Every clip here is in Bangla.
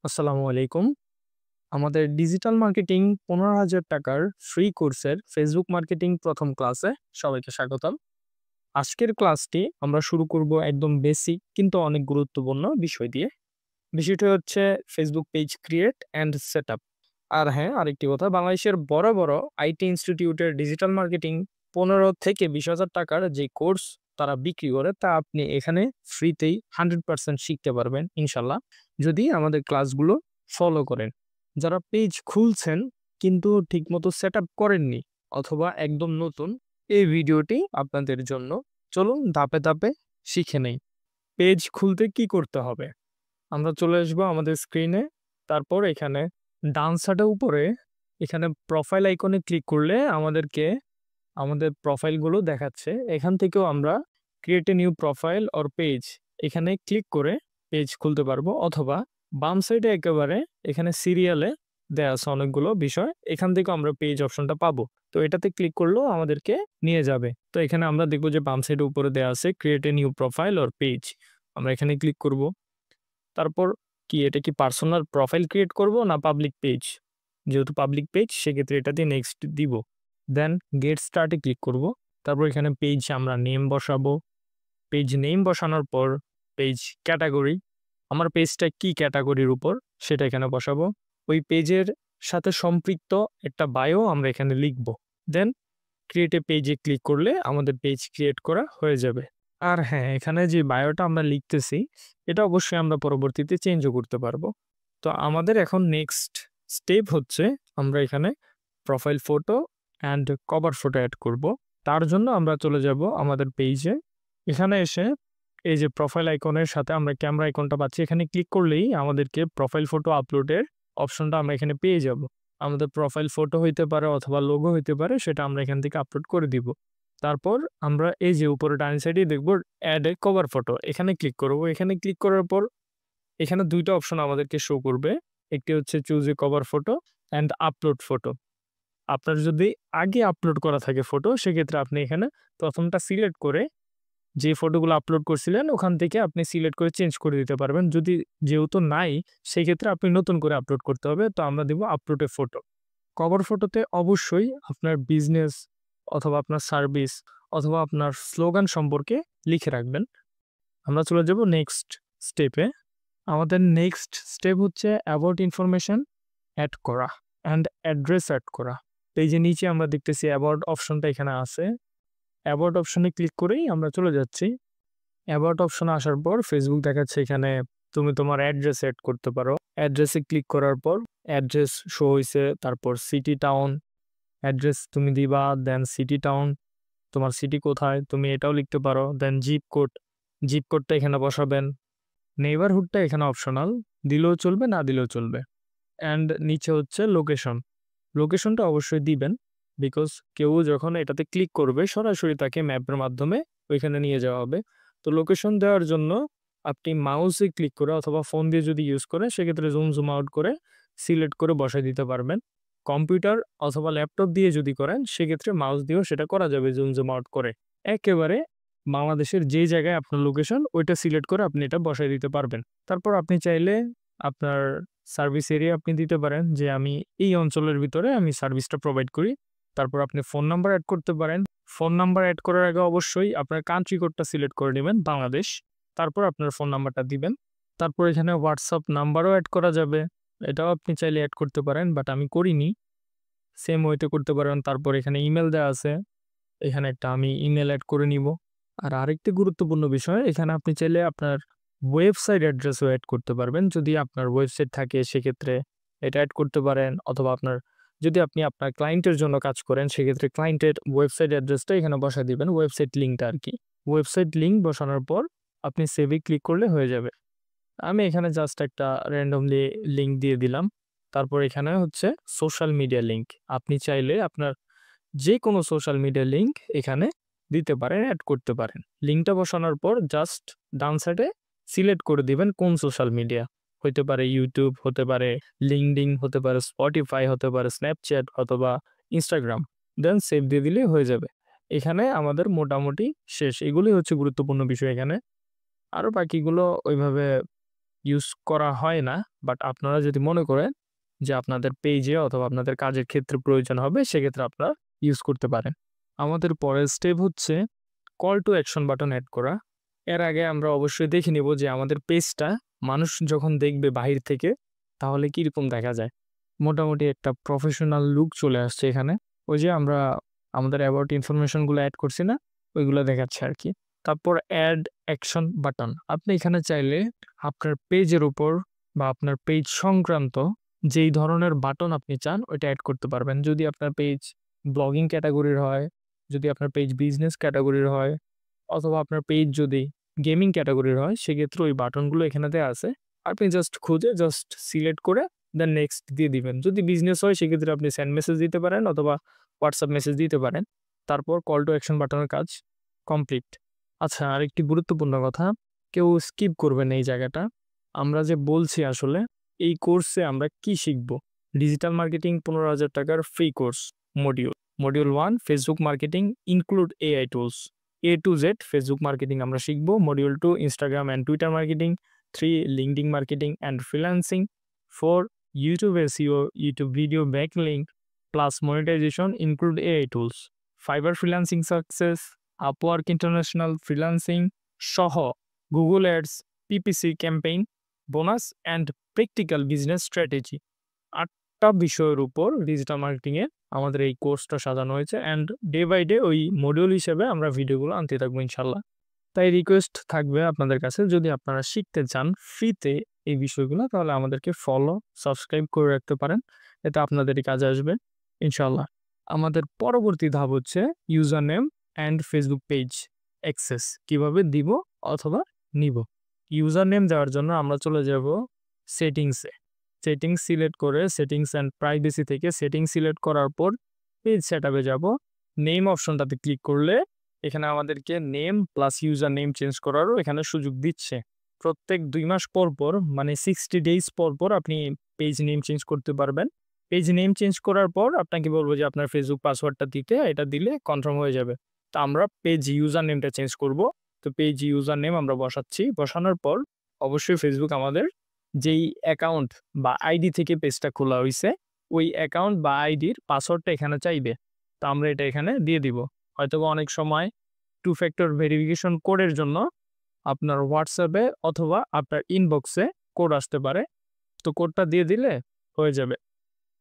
আসসালামু আলাইকুম। আমাদের ডিজিটাল মার্কেটিং ১৫,০০০ টাকার ফ্রি কোর্সের ফেসবুক মার্কেটিং প্রথম ক্লাসে সবাইকে স্বাগতম। আজকের ক্লাসটি আমরা শুরু করব একদম বেসিক কিন্তু অনেক গুরুত্বপূর্ণ বিষয় দিয়ে। বিষয়টি হচ্ছে Facebook page create and setup. আর হ্যাঁ, আরেকটি কথা, বাংলাদেশের বড়, বড় আইটি ইনস্টিটিউটের ডিজিটাল মার্কেটিং ১৫ থেকে ২০,০০০ টাকার যে কোর্স তারা বিক্রি করে তা আপনি এখানে ফ্রিতেই 100% শিখতে পারবেন ইনশাআল্লাহ, যদি আমাদের ক্লাসগুলো ফলো করেন। যারা পেজ খুলছেন কিন্তু ঠিকমতো সেটআপ করেননি অথবা একদম নতুন, এই ভিডিওটি আপনাদের জন্য। চলুন ধাপে, ধাপে শিখে নেই। পেজ খুলতে কি করতে হবে? আমরা চলে আসবো আমাদের স্ক্রিনে। তারপর এখানে ডান সাইডের উপরে এখানে প্রোফাইল আইকনে ক্লিক করলে আমাদেরকে আমাদের প্রোফাইলগুলো দেখাচ্ছে। এখান থেকেও আমরা create a new profile or page এখানে ক্লিক করে পেজ খুলতে পারবো, অথবা বাম সাইডে একেবারে এখানে সিরিয়ালে দেয়া আছে অনেকগুলো বিষয়। এখান থেকেও আমরা পেজ অপশনটা পাবো। তো এটাতে ক্লিক করলেও আমাদেরকে নিয়ে যাবে। তো এখানে আমরা দেখব যে বাম সাইডে উপরে দেয়া আছে create a new profile or page. আমরা এখানে ক্লিক করব। তারপর এটা কি পার্সোনাল প্রোফাইল ক্রিয়েট করব না পাবলিক পেজ? যেহেতু পাবলিক পেজ সেক্ষেত্রে এটা দিয়ে নেক্সট দিব। দেন গেট স্টার্টে ক্লিক করব। তারপর এখানে পেজ আমরা নেম বসাবো। পেজ নেম বসানোর পর পেজ ক্যাটাগরি, আমার পেজটা কি ক্যাটাগরির উপর সেটা এখানে বসাবো। ওই পেজের সাথে সম্পৃক্ত একটা বায়ো আমরা এখানে লিখব। দেন ক্রিয়েট এ পেজে ক্লিক করলে আমাদের পেজ ক্রিয়েট করা হয়ে যাবে। আর হ্যাঁ, এখানে যে বায়োটা আমরা লিখতেছি এটা অবশ্যই আমরা পরবর্তীতে চেঞ্জও করতে পারবো। তো আমাদের এখন নেক্সট স্টেপ হচ্ছে আমরা এখানে profile photo and cover photo add করব। তার জন্য আমরা চলে যাব আমাদের পেজে। এখানে এসে এই যে প্রোফাইল আইকনের সাথে আমরা ক্যামেরা আইকনটা পাচ্ছি, এখানে ক্লিক করলেই আমাদেরকে প্রোফাইল ফটো আপলোডের অপশনটা আমরা এখানে পেয়ে যাব। আমাদের প্রোফাইল ফটো হইতে পারে অথবা লোগো হইতে পারে, সেটা আমরা এখান থেকে আপলোড করে দিব। তারপর আমরা এই যে উপরে ডান সাইডে দেখব অ্যাড এ কভার ফটো, এখানে ক্লিক করব। এখানে ক্লিক করার পর এখানে ২ টা অপশন আমাদেরকে শো করবে। একটি হচ্ছে choose a cover photo and upload photo. আপনার যদি আগে আপলোড করা থাকে ফটো, সেক্ষেত্রে আপনি এখানে ১ম টা সিলেক্ট করে যে ফটোগুলো আপলোড করছিলেন ওখান থেকে আপনি সিলেক্ট করে চেঞ্জ করে দিতে পারবেন। যদি যেহেতু নাই, সেক্ষেত্রে আপনি নতুন করে আপলোড করতে হবে। তো আমরা দিব আপলোড এ ফটো। কভার ফটোতে অবশ্যই আপনার বিজনেস অথবা আপনার সার্ভিস অথবা আপনার স্লোগান সম্পর্কে লিখে রাখবেন। আমরা চলে যাব নেক্সট স্টেপে। আমাদের নেক্সট স্টেপ হচ্ছে অ্যাবাউট ইনফরমেশন অ্যাড করা অ্যান্ড অ্যাড্রেস অ্যাড করা। তো এই যে নিচে আমরা দেখতেছি অ্যাবাউট অপশনটা এখানে আছে। অ্যাবাউট অপশনে ক্লিক করেই আমরা চলে যাচ্ছি। অ্যাবাউট অপশনে আসার পর ফেসবুক দেখাচ্ছে এখানে তুমি তোমার অ্যাড্রেস এড করতে পারো। অ্যাড্রেসে ক্লিক করার পর অ্যাড্রেস শো হইছে। তারপর সিটি, টাউন অ্যাড্রেস তুমি দিবা। দেন সিটি, টাউন, তোমার সিটি কোথায় তুমি এটাও লিখতে পারো। দেন জিপ কোড, জিপ কোডটা এখানে বসাবেন। নেইবারহুডটা এখানে অপশনাল, দিলেও চলবে না দিলেও চলবে। অ্যান্ড নিচে হচ্ছে লোকেশন, লোকেশনটা অবশ্যই দিবেন, বিকজ কেউ যখন এটাতে ক্লিক করবে সরাসরি তাকে ম্যাপের মাধ্যমে ওইখানে নিয়ে যাওয়া হবে। তো লোকেশন দেওয়ার জন্য আপনি মাউসে ক্লিক করে অথবা ফোন দিয়ে যদি ইউজ করেন সেক্ষেত্রে জুম আউট করে সিলেক্ট করে বসাই দিতে পারবেন। কম্পিউটার অথবা ল্যাপটপ দিয়ে যদি করেন সেক্ষেত্রে মাউস দিয়েও সেটা করা যাবে জুম আউট করে। একেবারে বাংলাদেশের যে জায়গায় আপনার লোকেশন ওইটা সিলেক্ট করে আপনি এটা বসাই দিতে পারবেন। তারপর আপনি চাইলে আপনার সার্ভিস এরিয়া আপনি দিতে পারেন যে আমি এই অঞ্চলের ভিতরে আমি সার্ভিসটা প্রোভাইড করি। তারপর আপনি ফোন নাম্বার এড করতে পারেন। ফোন নাম্বার এড করার আগে অবশ্যই আপনার কান্ট্রি কোডটা সিলেক্ট করে নেবেন বাংলাদেশ। তারপর আপনার ফোন নাম্বারটা দিবেন। তারপর এখানে হোয়াটসঅ্যাপ নাম্বারও এড করা যাবে। এটাও আপনি চাইলে এড করতে পারেন, বাট আমি করিনি। সেম ওয়েতে করতে পারেন। তারপর এখানে ইমেল দেওয়া আছে। এখানে একটা আমি ইমেল এড করে নিব। আর আরেকটি গুরুত্বপূর্ণ বিষয়, এখানে আপনি চাইলে আপনার ওয়েবসাইট অ্যাড্রেসও এড করতে পারবেন। যদি আপনার ওয়েবসাইট থাকে সেক্ষেত্রে এটা এড করতে পারেন, অথবা যদি আপনি আপনার ক্লায়েন্টের জন্য কাজ করেন সেক্ষেত্রে ক্লায়েন্টের ওয়েবসাইট অ্যাড্রেসটা এখানে বসায় দিবেন, ওয়েবসাইট লিঙ্কটা আরকি। ওয়েবসাইট লিঙ্ক বসানোর পর আপনি সেভে ক্লিক করলে হয়ে যাবে। আমি এখানে জাস্ট একটা র‍্যান্ডমলি লিঙ্ক দিয়ে দিলাম। তারপর এখানে হচ্ছে সোশ্যাল মিডিয়া লিঙ্ক। আপনি চাইলে আপনার যেকোনো সোশ্যাল মিডিয়া লিঙ্ক এখানে দিতে পারেন, এড করতে পারেন। লিঙ্কটা বসানোর পর জাস্ট ডান সাইডে সিলেক্ট করে দিবেন কোন সোশ্যাল মিডিয়া। হইতে পারে ইউটিউব, হতে পারে লিঙ্কডইন, হতে পারে স্পটিফাই, হতে পারে স্ন্যাপচ্যাট অথবা ইনস্টাগ্রাম। দেন সেভ দিয়ে দিলেই হয়ে যাবে। এখানে আমাদের মোটামুটি শেষ। এগুলোই হচ্ছে গুরুত্বপূর্ণ বিষয় এখানে। আরও বাকিগুলো ওইভাবে ইউজ করা হয় না, বাট আপনারা যদি মনে করেন যে আপনাদের পেজে অথবা আপনাদের কাজের ক্ষেত্রে প্রয়োজন হবে, সেক্ষেত্রে আপনারা ইউজ করতে পারেন। আমাদের পরের স্টেপ হচ্ছে call to action button add করা। এর আগে আমরা অবশ্যই দেখে নিব যে আমাদের পেজটা মানুষ যখন দেখবে বাহির থেকে তাহলে কিরকম দেখা যায়। মোটামুটি একটা প্রফেশনাল লুক চলে আসছে এখানে। ওই যে আমরা আমাদের অ্যাবাউট ইনফরমেশনগুলো অ্যাড করছি না? ওইগুলো দেখাচ্ছে আরকি। তারপর অ্যাড অ্যাকশন বাটন। আপনি এখানে চাইলে আপনার পেজের উপর বা আপনার পেজ সংক্রান্ত যেই ধরনের বাটন আপনি চান ওইটা এড করতে পারবেন। যদি আপনার পেজ ব্লগিং ক্যাটেগরির হয়, যদি আপনার পেজ বিজনেস ক্যাটেগরির হয়, অথবা আপনার পেজ যদি গেমিং ক্যাটেগরির হয়, সেক্ষেত্রে ওই বাটনগুলো এখানে দেয়া আছে। আপনি জাস্ট খুঁজে জাস্ট সিলেক্ট করে দেন নেক্সট দিয়ে দিবেন। যদি বিজনেস হয় সেক্ষেত্রে আপনি সেন্ড মেসেজ দিতে পারেন অথবা হোয়াটসঅ্যাপ মেসেজ দিতে পারেন। তারপর কল টু অ্যাকশন বাটনের কাজ কমপ্লিট। আচ্ছা, আরেকটি গুরুত্বপূর্ণ কথা, কেউ স্কিপ করবেন এই জায়গাটা। আমরা যে বলছি আসলে এই কোর্সে আমরা কি শিখব? ডিজিটাল মার্কেটিং ১৫,০০০ টাকার free course module. Module 1 Facebook marketing include AI tools. A to Z Facebook marketing আমরা শিখব। Module 2 Instagram and Twitter marketing. 3 LinkedIn marketing and freelancing. 4 YouTube SEO, YouTube video backlink plus monetisation include AI tools. Fiverr freelancing success, Upwork international freelancing সহ Google ads, PPC campaign, bonus and practical business strategy. 8টা বিষয়ের উপর ডিজিটাল মার্কেটিং এ আমাদের এই কোর্সটা সাজানো হয়েছে অ্যান্ড ডে বাই ডে ওই মডিউল হিসেবে আমরা ভিডিওগুলো আনতে থাকবো ইনশাল্লাহ। তাই রিকোয়েস্ট থাকবে আপনাদের কাছে, যদি আপনারা শিখতে চান ফ্রিতে এই বিষয়গুলো, তাহলে আমাদেরকে ফলো, সাবস্ক্রাইব করে রাখতে পারেন। এতে আপনাদেরই কাজে আসবে ইনশাল্লাহ। আমাদের পরবর্তী ধাপ হচ্ছে user name and Facebook page access কিভাবে দিব অথবা নিব। ইউজার নেম দেওয়ার জন্য আমরা চলে যাব সেটিংসে। সেটিংস সিলেক্ট করে সেটিংস অ্যান্ড প্রাইভেসি থেকে সেটিংস সিলেক্ট করার পর পেজ সেটআপে যাব। নেম অপশনটাতে ক্লিক করলে এখানে আমাদেরকে name plus user name change করারও এখানে সুযোগ দিচ্ছে। প্রত্যেক 2 মাস পর পর মানে 60 ডেজ পর পর আপনি পেজ নেম চেঞ্জ করতে পারবেন। পেজ নেম চেঞ্জ করার পর আপনাকে বলবো যে আপনার ফেসবুক পাসওয়ার্ডটা দিতে, এটা দিলে কনফার্ম হয়ে যাবে। তো আমরা পেজ ইউজার নেমটা চেঞ্জ করব। তো পেজ ইউজার নেম আমরা বসাচ্ছি। বসানোর পর অবশ্যই ফেসবুক আমাদের যেই অ্যাকাউন্ট বা আইডি থেকে পেজটা খোলা হইছে ওই অ্যাকাউন্ট বা আইডির পাসওয়ার্ডটা এখানে চাইবে। তো আমরা এটা এখানে দিয়ে দিব। হয়তোবা অনেক সময় 2 ফ্যাক্টর ভেরিফিকেশন কোডের জন্য আপনার হোয়াটসঅ্যাপে অথবা আপনার ইনবক্সে কোড আসতে পারে। তো কোডটা দিয়ে দিলে হয়ে যাবে।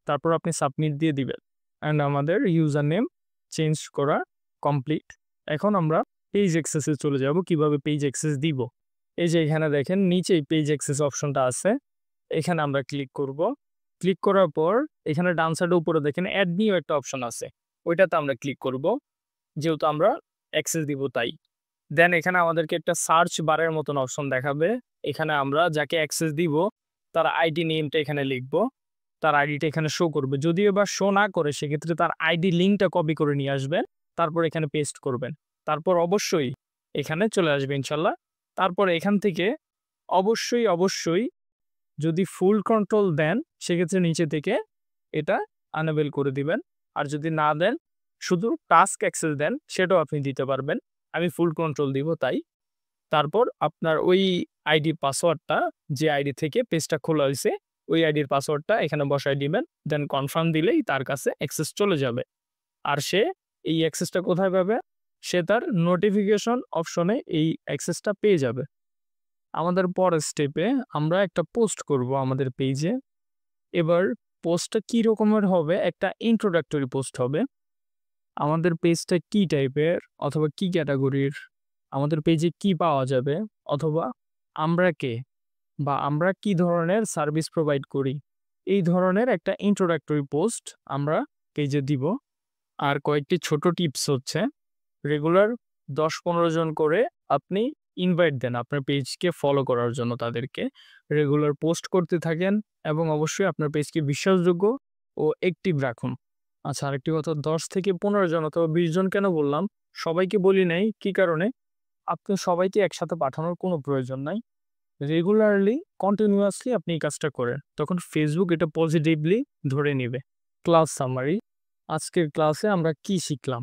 তারপর আপনি সাবমিট দিয়ে দিবেন অ্যান্ড আমাদের ইউজার নেম চেঞ্জ করা কমপ্লিট। এখন আমরা পেজ অ্যাক্সেসে চলে যাব। কিভাবে পেজ অ্যাক্সেস দিব? এই যে এখানে দেখেন নিচেই পেজ অ্যাক্সেস অপশনটা আছে, এখানে আমরা ক্লিক করব। ক্লিক করার পর এখানে ডান সাইডে উপরে দেখেন অ্যাড নিউ একটা অপশন আছে, ওইটাতে আমরা ক্লিক করব, যেহেতু আমরা অ্যাক্সেস দিব তাই। দেন এখানে আমাদেরকে একটা সার্চ বারের মতন অপশন দেখাবে। এখানে আমরা যাকে অ্যাক্সেস দিব তার আইডি নেমটা এখানে লিখব, তার আইডিটা এখানে শো করবে। যদিও বা শো না করে সেক্ষেত্রে তার আইডি লিঙ্কটা কপি করে নিয়ে আসবেন, তারপর এখানে পেস্ট করবেন। তারপর অবশ্যই এখানে চলে আসবে ইনশাল্লাহ। তারপর এখান থেকে অবশ্যই যদি ফুল কন্ট্রোল দেন সেক্ষেত্রে নিচে থেকে এটা আনেবল করে দিবেন। আর যদি না দেন শুধু টাস্ক অ্যাক্সেস দেন সেটাও আপনি দিতে পারবেন। আমি ফুল কন্ট্রোল দিব তাই। তারপর আপনার ওই আইডি পাসওয়ার্ডটা যে আইডি থেকে পেজটা খোলা হয়েছে ওই আইডির পাসওয়ার্ডটা এখানে বসায় দিবেন। দেন কনফার্ম দিলেই তার কাছে অ্যাক্সেস চলে যাবে। আর সে এই অ্যাক্সেসটা কোথায় পাবে? সে তার নোটিফিকেশন অপশনে এই অ্যাক্সেসটা পেয়ে যাবে। আমাদের পরের স্টেপে আমরা একটা পোস্ট করব আমাদের পেজে। এবার পোস্টটা কি রকমের হবে? একটা ইন্ট্রোডাক্টরি পোস্ট হবে। আমাদের পেজটা কি টাইপের অথবা কি ক্যাটাগরির, আমাদের পেজে কি পাওয়া যাবে, অথবা আমরা কে বা আমরা কি ধরনের সার্ভিস প্রোভাইড করি, এই ধরনের একটা ইন্ট্রোডাক্টরি পোস্ট আমরা পেজে দিব। আর কয়েকটি ছোট টিপস হচ্ছে, রেগুলার 10-15 জন করে আপনি ইনভাইট দেন আপনার পেজকে ফলো করার জন্য তাদেরকে। রেগুলার পোস্ট করতে থাকেন এবং অবশ্যই আপনার পেজকে বিশ্বাসযোগ্য ও অ্যাক্টিভ রাখুন। আচ্ছা, আরেকটি কথা, 10 থেকে 15 জন অথবা 20 জন কেন বললাম? সবাইকে বলি নাই, কি কারণে? আপনি সবাইকে একসাথে পাঠানোর কোনো প্রয়োজন নাই। রেগুলারলি কন্টিনিউয়াসলি আপনি এই কাজটা করেন, তখন ফেসবুক এটা পজিটিভলি ধরে নিবে। Class summary. আজকের ক্লাসে আমরা কি শিখলাম?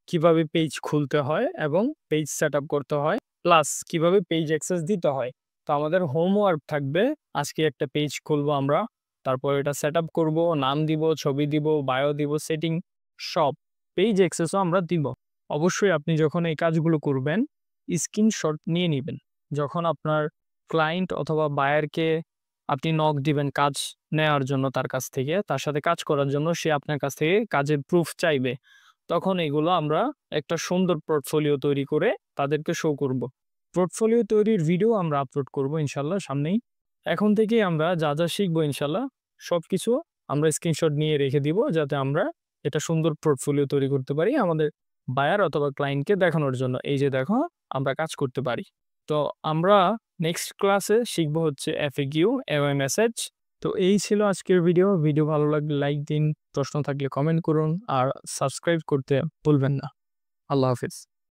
কিভাবে পেজ খুলতে হয় এবং পেজ সেটআপ করতে হয়, প্লাস কিভাবে পেজ অ্যাক্সেস দিতে হয়। তো আমাদের হোমওয়ার্ক থাকবে, আজকে একটা পেজ খুলবো আমরা, তারপর এটা সেট আপ করবো, নাম দিব, ছবি দিব, বায়ো দিব, সেটিং সব, পেজ অ্যাক্সেসও আমরা দিব। অবশ্যই আপনি যখন এই কাজগুলো করবেন স্ক্রিনশট নিয়ে নেবেন। যখন আপনার ক্লায়েন্ট অথবা বায়ারকে আপনি নক দিবেন কাজ নেওয়ার জন্য, তার কাছ থেকে তার সাথে কাজ করার জন্য, সে আপনার কাছ থেকে কাজের প্রুফ চাইবে, তখন এগুলো আমরা একটা সুন্দর পোর্টফোলিও তৈরি করে তাদেরকে শো করব। পোর্টফোলিও তৈরির ভিডিও আমরা আপলোড করব ইনশাল্লাহ সামনেই। এখন থেকেই আমরা যা যা শিখবো ইনশাল্লাহ সবকিছু আমরা স্ক্রিনশট নিয়ে রেখে দিব, যাতে আমরা এটা সুন্দর পোর্টফোলিও তৈরি করতে পারি আমাদের বায়ার অথবা ক্লায়েন্টকে দেখানোর জন্য, এই যে দেখো আমরা কাজ করতে পারি। তো আমরা নেক্সট ক্লাসে শিখবো হচ্ছে এফএকিউ এমএমএসএইচ। তো এই ছিল আজকের ভিডিও। ভিডিও ভালো লাগলে লাইক দিন, প্রশ্ন থাকলে কমেন্ট করুন, আর সাবস্ক্রাইব করতে ভুলবেন না। আল্লাহ হাফিজ।